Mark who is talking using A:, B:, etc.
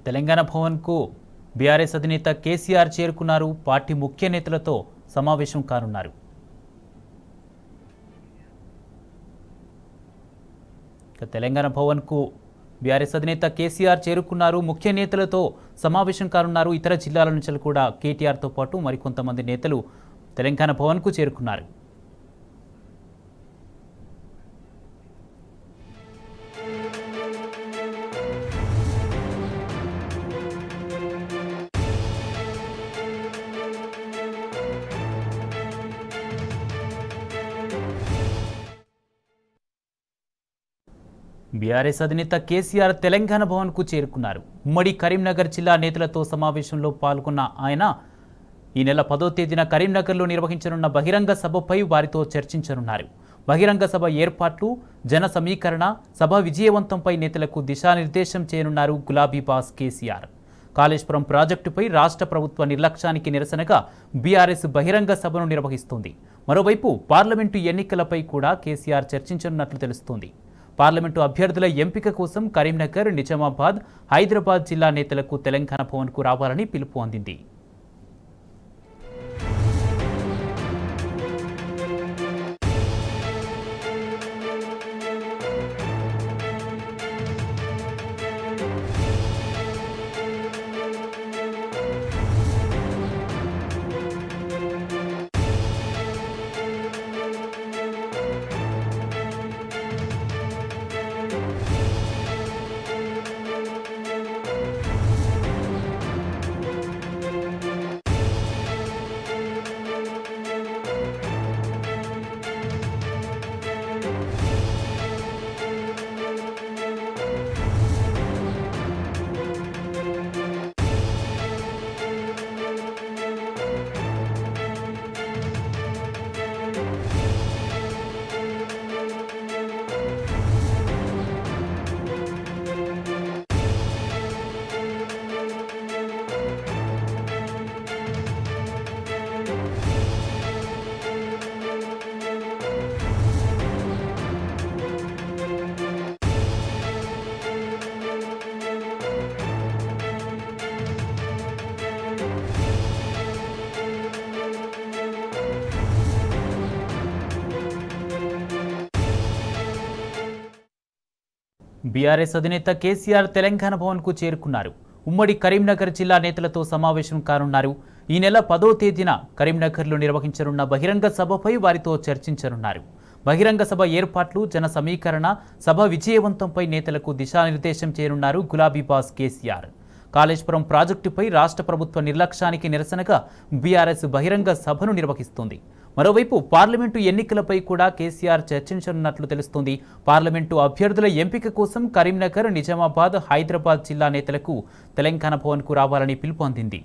A: Telangana భవన్కు BRS అధినేత కేసీఆర్ చేరుకున్నారు. Party ముఖ్య నేతలతో సమావేశం కానున్నారు. తెలంగాణ భవన్కు బీఆర్ఎస్ అధినేత కేసీఆర్ చేరుకున్నారు. ముఖ్య నేతలతో సమావేశం కానున్నారు. ఇతర జిల్లాల నుంచి కూడా కేటీఆర్తో పాటు మరికొంతమంది నేతలు తెలంగాణ భవన్కు చేరుకున్నారు. బీఆర్ఎస్ అధినేత కేసీఆర్ తెలంగాణ భవన్కు చేరుకున్నారు. ఉమ్మడి కరీంనగర్ జిల్లా నేతలతో సమావేశంలో పాల్గొన్న ఆయన ఈ నెల 10వ తేదీన కరీంనగర్లో నిర్వహించనున్న బహిరంగ సభపై వారితో చర్చించనున్నారు. బహిరంగ సభ ఏర్పాట్లు, జన సమీకరణ, సభ విజయవంతంపై నేతలకు దిశానిర్దేశం చేయనున్నారు గులాబీ బాస్ కేసీఆర్. కాళేశ్వరం ప్రాజెక్టుపై రాష్ట్ర ప్రభుత్వ నిర్లక్ష్యానికి నిరసనగా బీఆర్ఎస్ బహిరంగ సభను నిర్వహిస్తుంది. మరోవైపు పార్లమెంటు ఎన్నికలపై కూడా కేసీఆర్ చర్చించనున్నట్లు తెలుస్తోంది. పార్లమెంటు అభ్యర్థుల ఎంపిక కోసం కరీంనగర్, నిజామాబాద్, హైదరాబాద్ జిల్లా నేతలకు తెలంగాణ భవన్కు రావాలని పిలుపు అందింది. బీఆర్ఎస్ అధినేత కేసీఆర్ తెలంగాణ భవన్కు చేరుకున్నారు. ఉమ్మడి కరీంనగర్ జిల్లా నేతలతో సమావేశం కానున్నారు. ఈ నెల 10వ తేదీన కరీంనగర్లో నిర్వహించనున్న బహిరంగ సభపై వారితో చర్చించనున్నారు. బహిరంగ సభ ఏర్పాట్లు, జన సమీకరణ, సభ విజయవంతంపై నేతలకు దిశానిర్దేశం చేయనున్నారు గులాబీ బాస్ కేసీఆర్. కాళేశ్వరం ప్రాజెక్టుపై రాష్ట్ర ప్రభుత్వ నిర్లక్ష్యానికి నిరసనగా బీఆర్ఎస్ బహిరంగ సభను నిర్వహిస్తుంది. మరోవైపు పార్లమెంటు ఎన్నికలపై కూడా కేసీఆర్ చర్చించనున్నట్లు తెలుస్తోంది. పార్లమెంటు అభ్యర్థుల ఎంపిక కోసం కరీంనగర్, నిజామాబాద్, హైదరాబాద్ జిల్లా నేతలకు తెలంగాణ భవన్కు రావాలని పిలుపు అందింది.